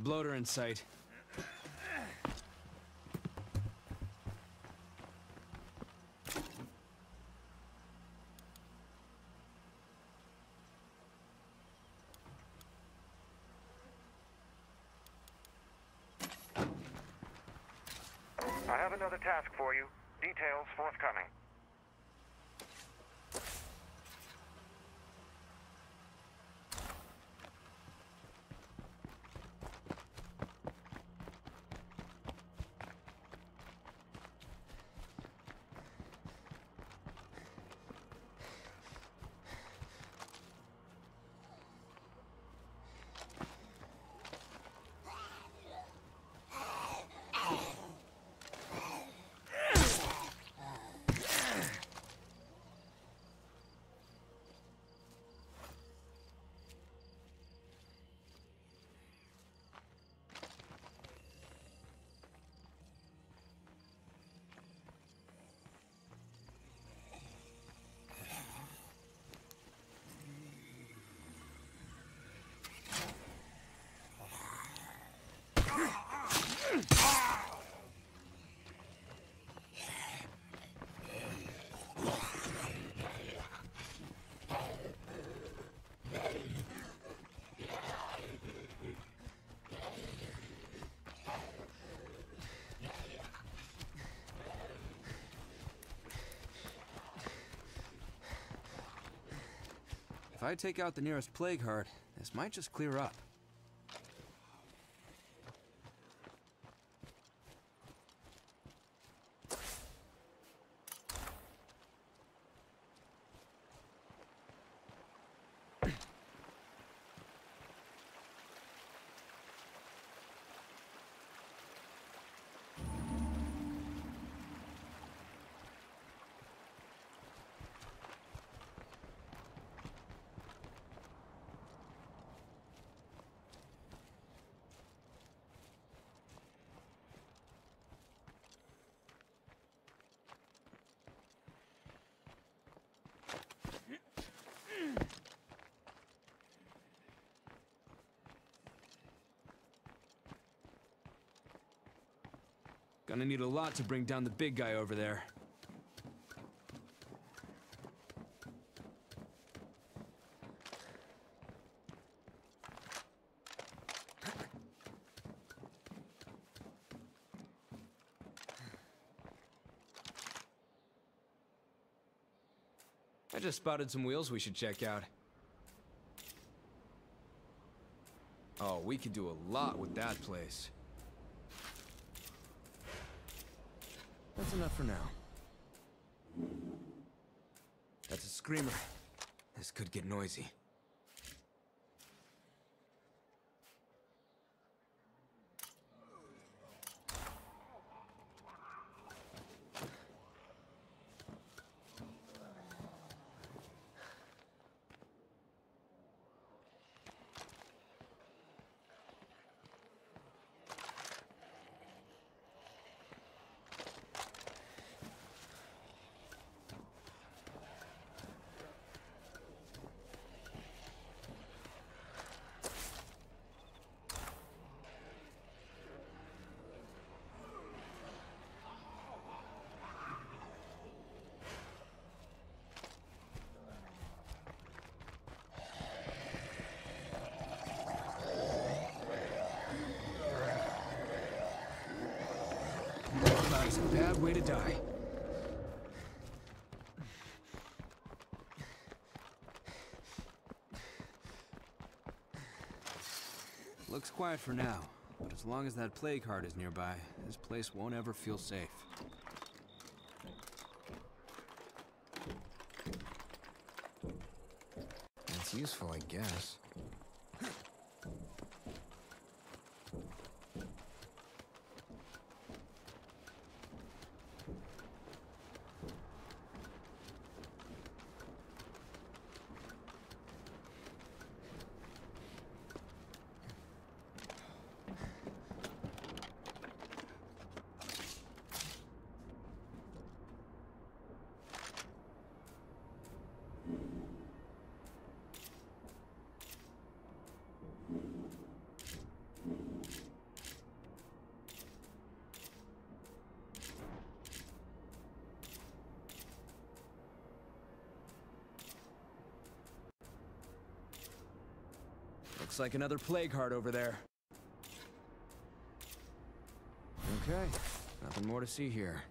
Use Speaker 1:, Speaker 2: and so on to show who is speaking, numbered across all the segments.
Speaker 1: Bloater in sight.
Speaker 2: I have another task for you. Details forthcoming.
Speaker 1: If I take out the nearest plague heart, this might just clear up. Gonna need a lot to bring down the big guy over there. I just spotted some wheels we should check out. Oh, we could do a lot with that place. That's enough for now. That's a screamer. This could get noisy. That's a bad way to die. Looks quiet for now, but as long as that plague heart is nearby, this place won't ever feel safe. That's useful, I guess. Looks like another plague heart over there. Okay, nothing more to see here.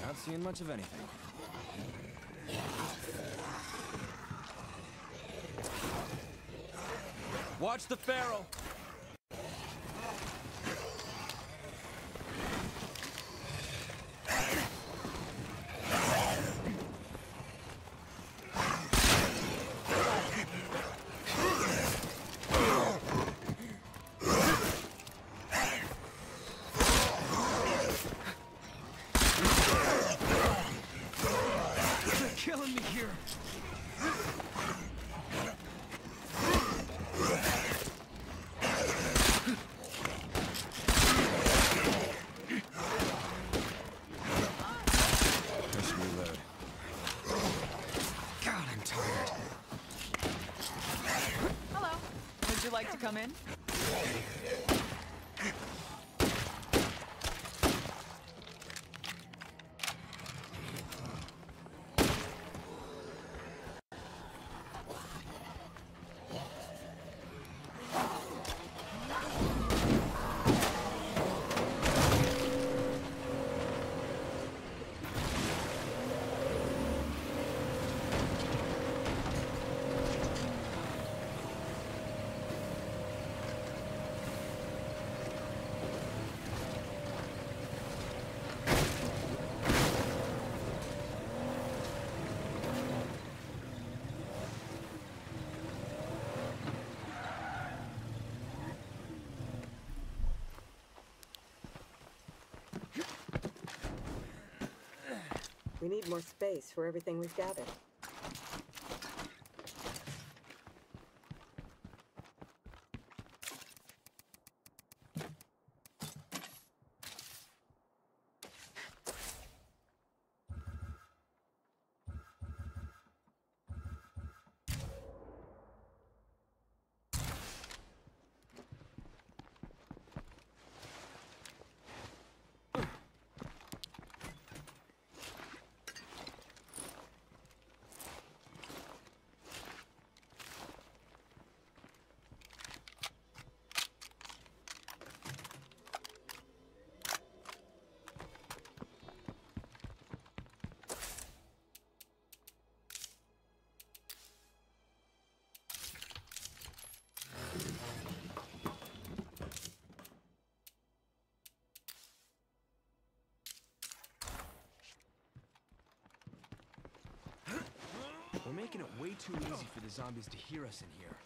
Speaker 1: Not seeing much of anything. Watch the Pharaoh! Killing me here. Let's reload. God, I'm tired.
Speaker 3: Hello. Would you like to come in?
Speaker 4: We need more space for everything we've gathered.
Speaker 1: We're making it way too easy for the zombies to hear us in here.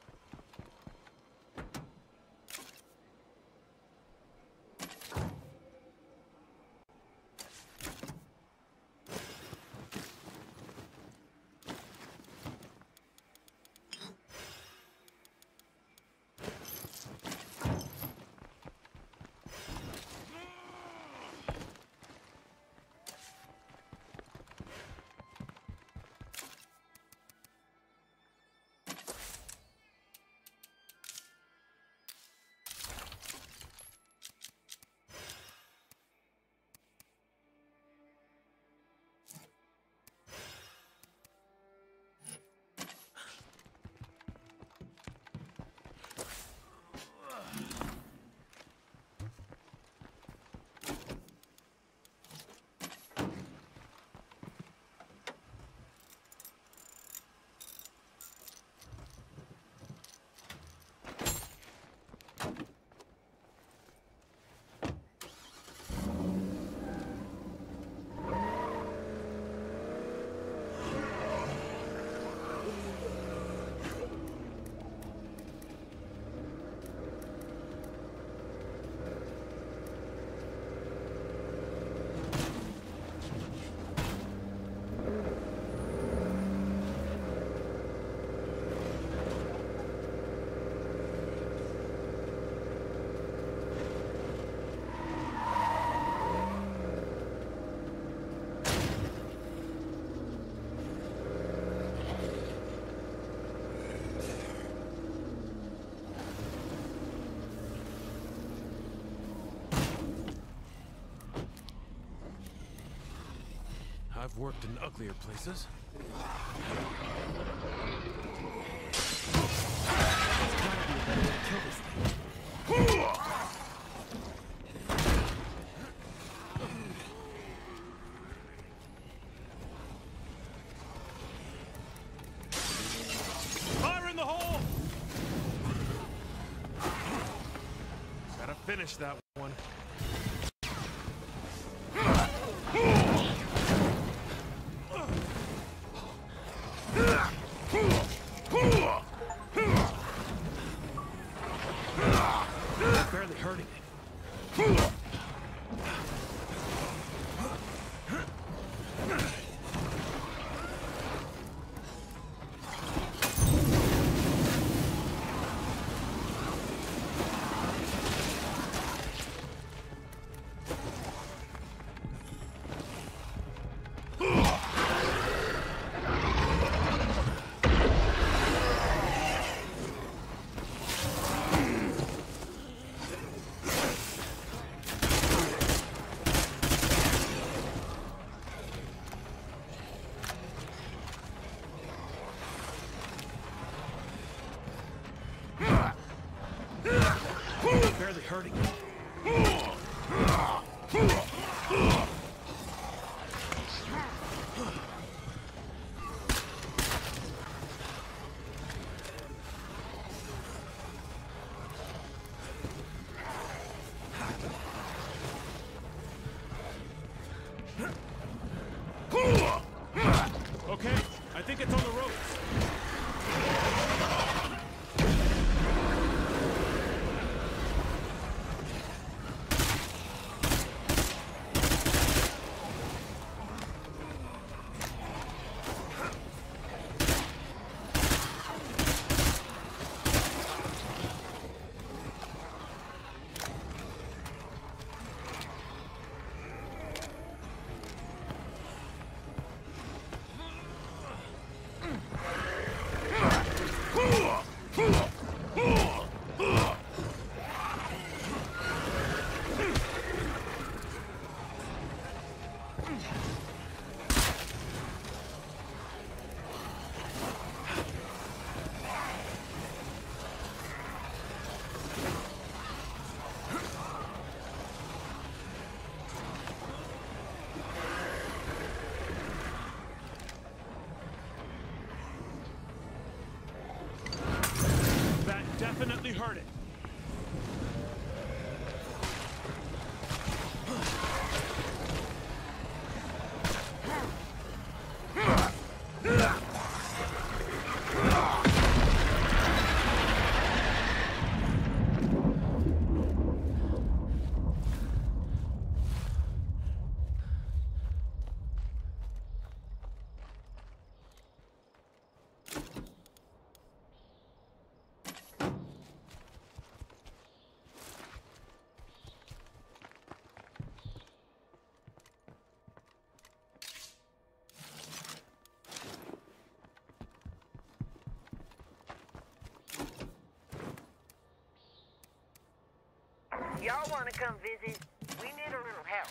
Speaker 5: I've worked in uglier places. Fire in the hole! Gotta finish that one. Barely hurting it. Barely hurting it. Okay, I think it's on the ropes. Definitely hurt it.
Speaker 6: Y'all want to come visit? We need a little help.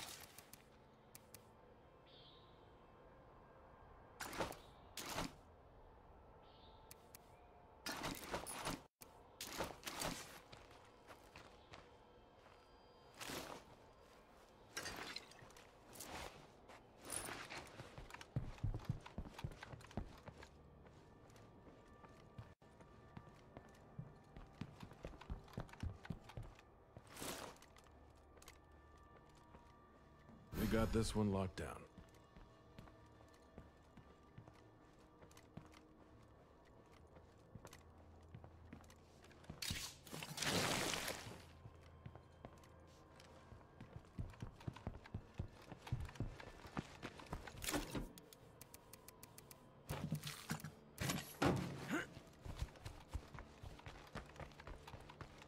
Speaker 5: We got this one locked down.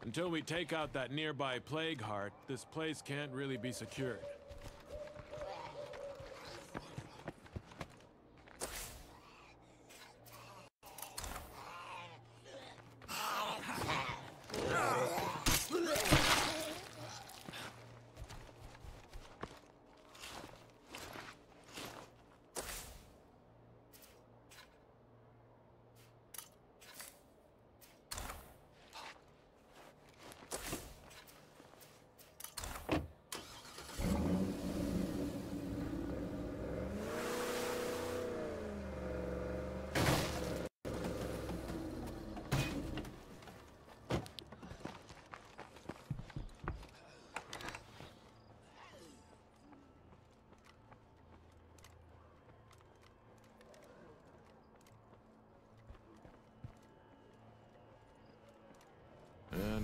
Speaker 5: Until we take out that nearby plague heart, this place can't really be secured.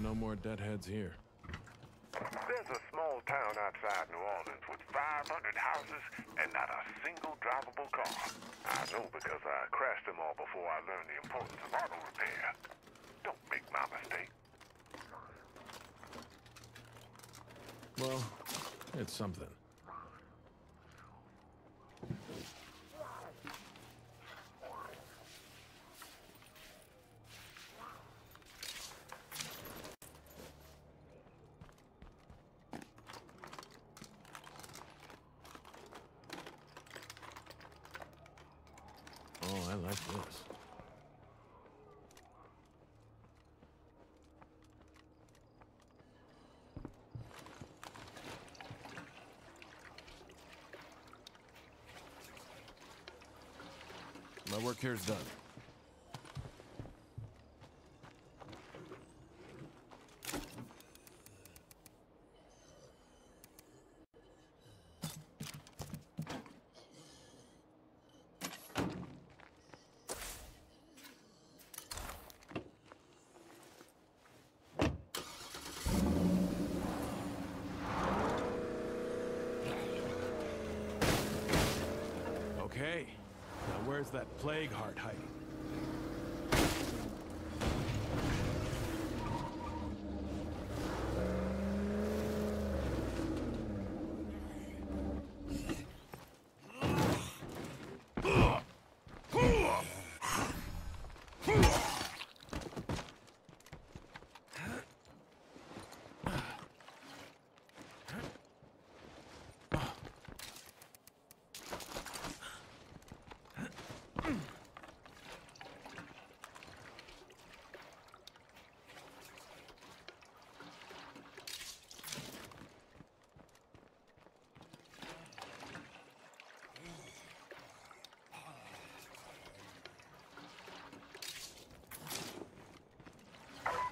Speaker 5: no more deadheads here.
Speaker 2: There's a small town outside New Orleans with 500 houses and not a single drivable car. I know because I crashed them all before I learned the importance of auto repair. Don't make my mistake.
Speaker 5: Well, it's something. Oh, I like this. My work here is done. Okay. Now where's that plague heart hiding?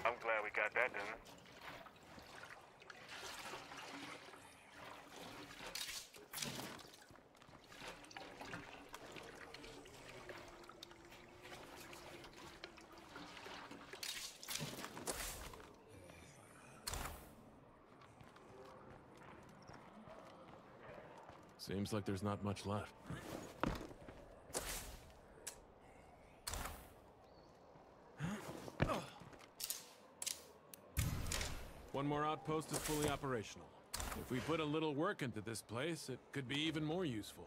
Speaker 2: I'm glad we got that done.
Speaker 5: Seems like there's not much left. One more outpost is fully operational. If we put a little work into this place, it could be even more useful.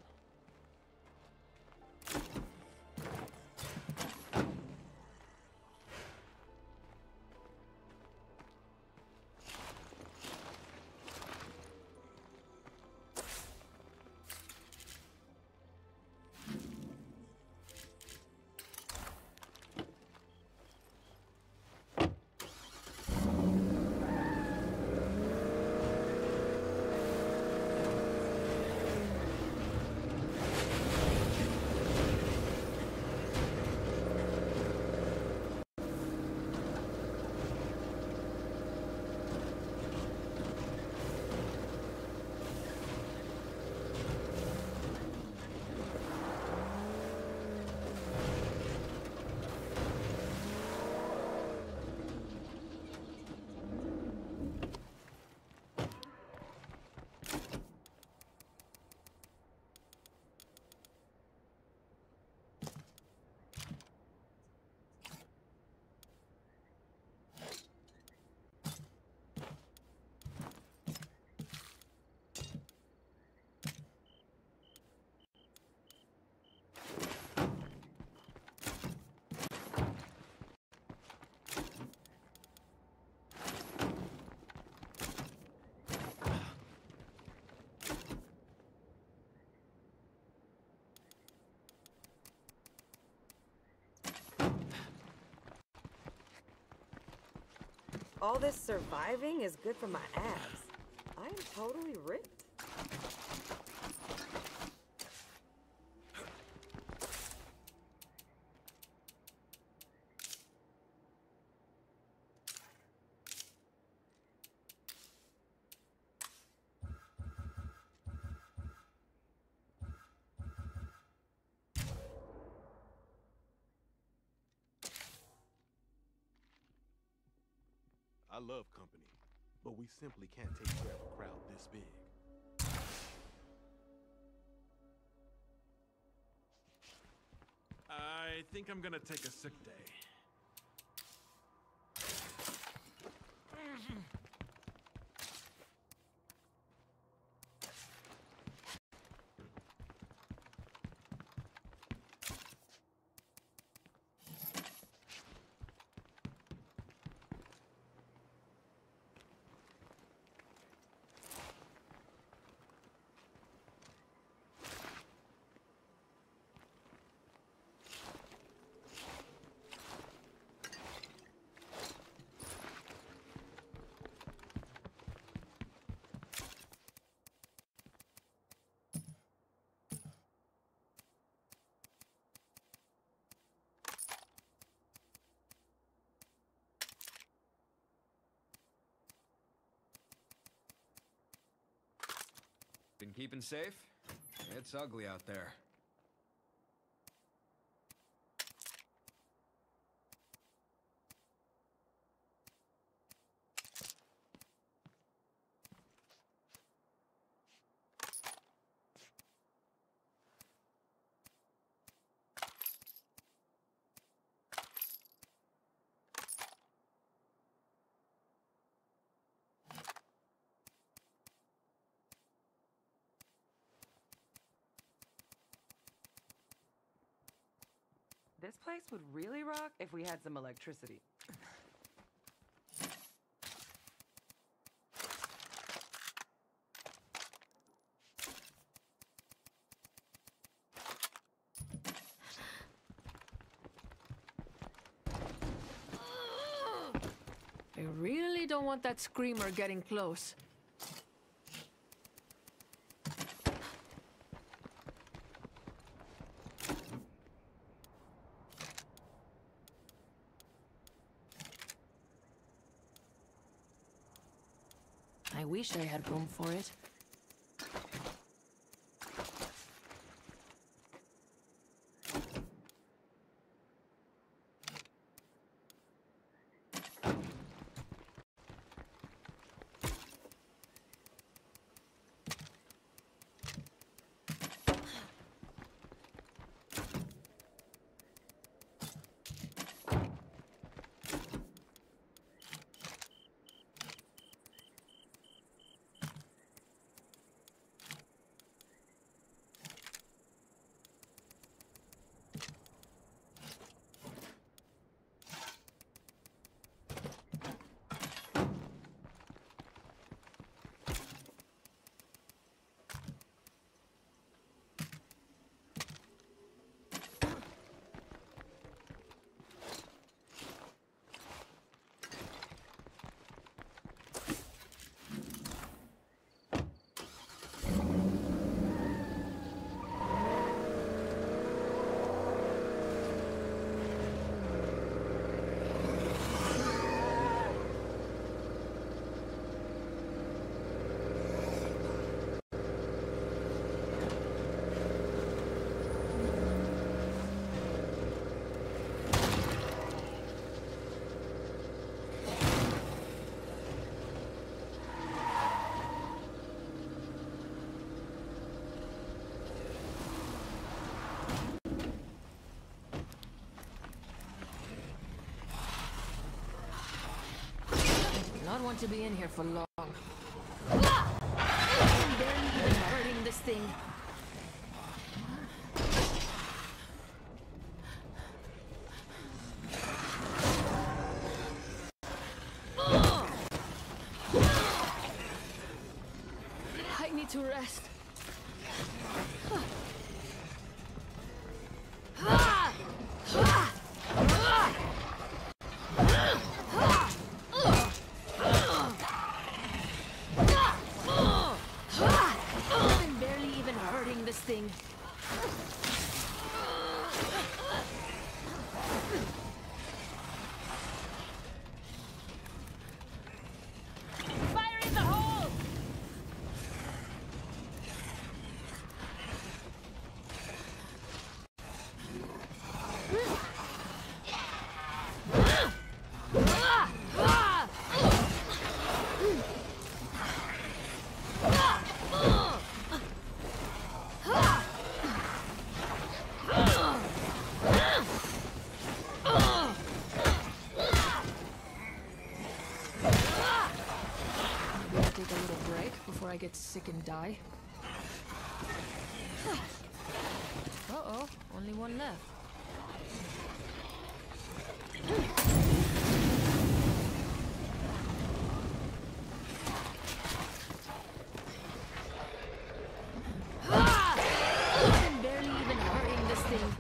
Speaker 4: All this surviving is good for my abs. I am totally ripped.
Speaker 7: I love company, but we simply can't take care of a crowd this big.
Speaker 5: I think I'm gonna take a sick day.
Speaker 1: Been keeping safe? It's ugly out there.
Speaker 3: This place would really rock if we had some electricity.
Speaker 8: I really don't want that screamer getting close. I wish I had room for it. I don't want to be in here for long. I'm barely even hurting this thing. I need to rest. I'm barely even hurting this thing. Fire in the hole! get sick and die. Uh-oh, only one left. I'm barely even hurting this thing.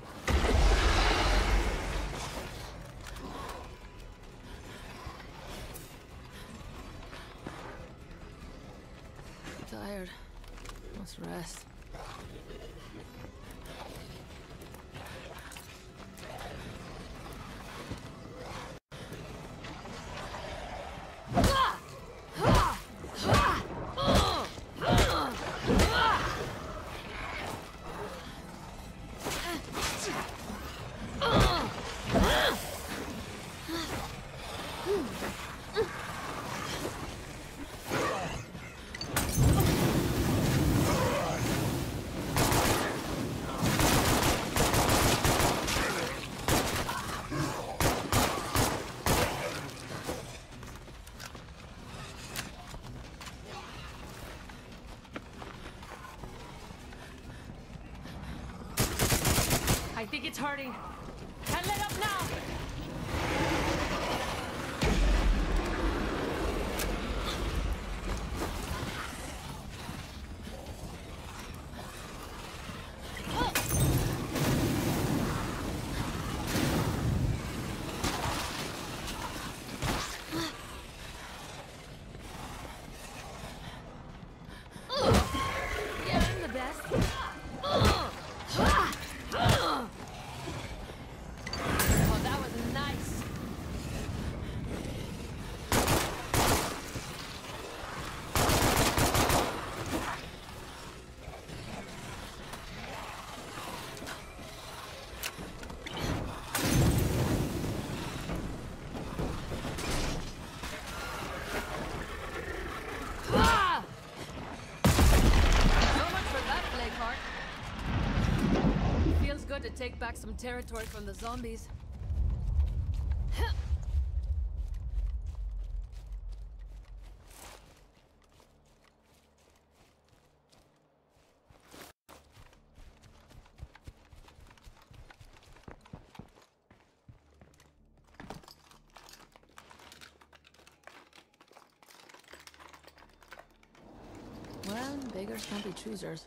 Speaker 8: Tired. Must rest. I think it's hurting. Can't let up now! Yeah, I'm the best. Oh, that was nice. Ah! So much for that play card. Feels good to take back some territory from the zombies. Well, beggars can't be choosers.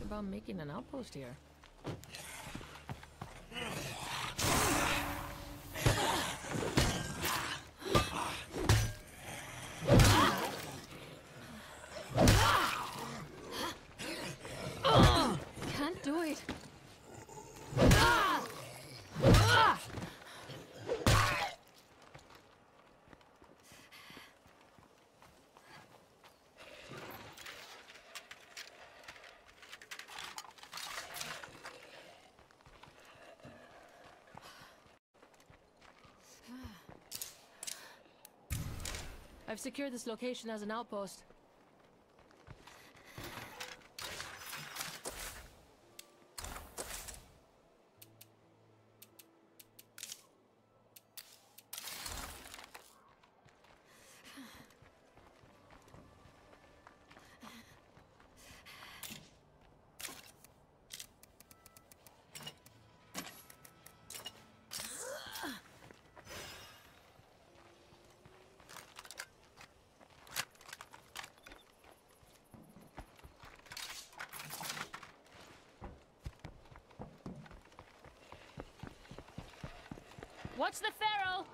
Speaker 8: About making an outpost here. Can't do it. I've secured this location as an outpost. Watch the Pharaoh!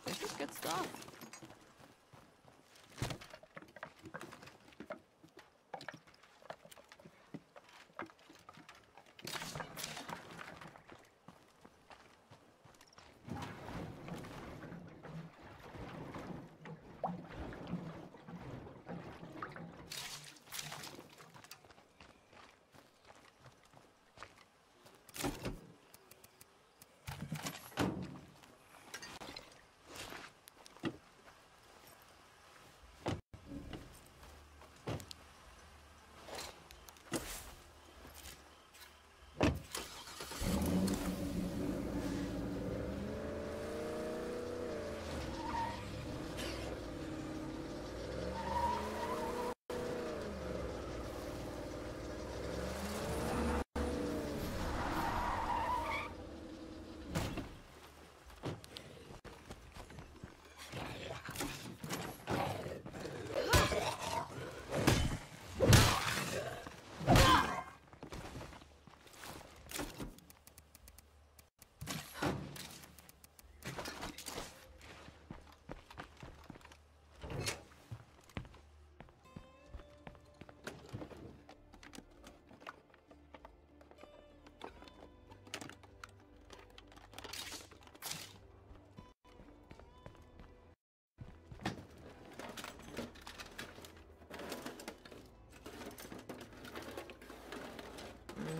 Speaker 8: This is good stuff.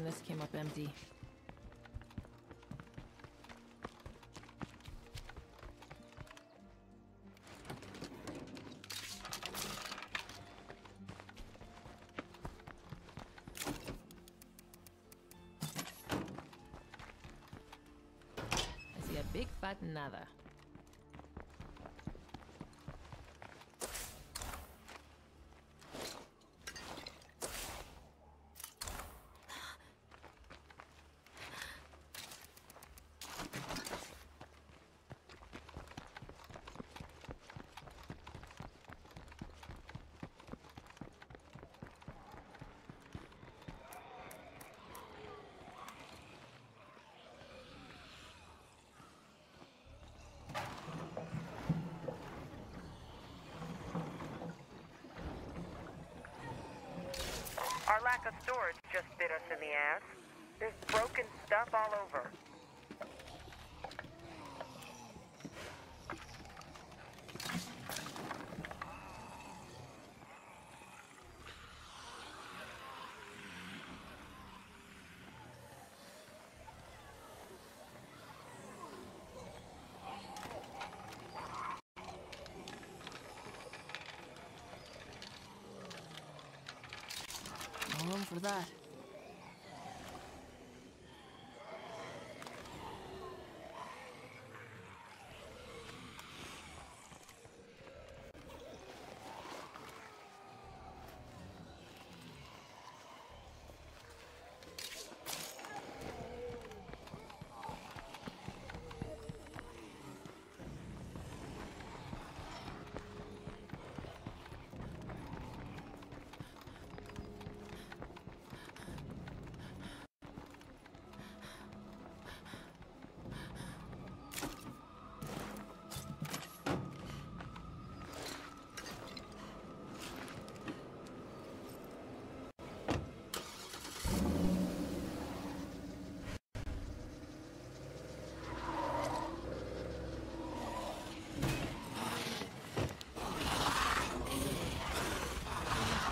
Speaker 8: This came up empty. I see a big fat nada.
Speaker 6: storage just bit us in the ass. There's broken stuff all over.
Speaker 8: No room for that.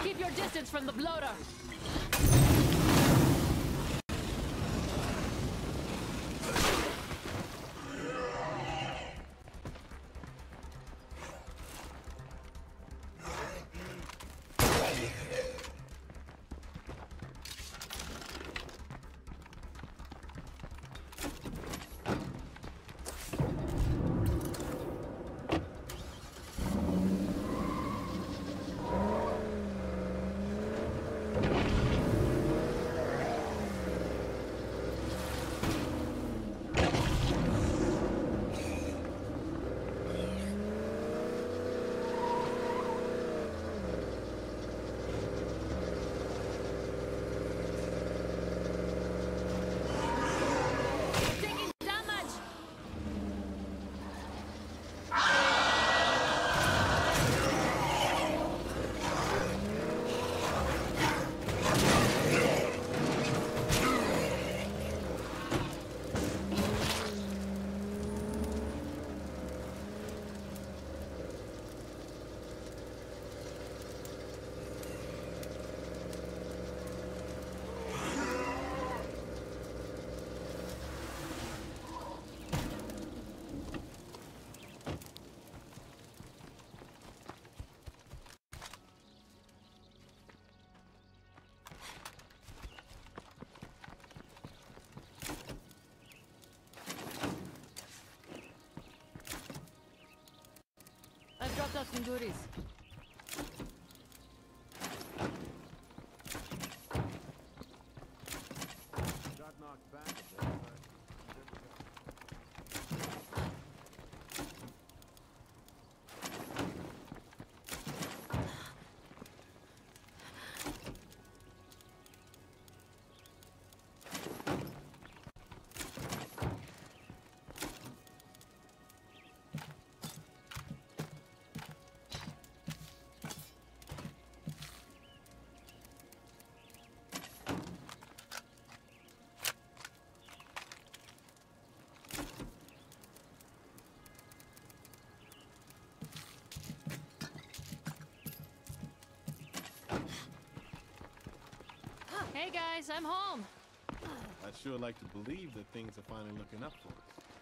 Speaker 8: Keep your distance from the bloater. I've dropped off some goodies.
Speaker 7: Got knocked back a bit, but
Speaker 8: Hey guys, I'm home.
Speaker 7: I'd sure like to believe that things are finally looking up for us.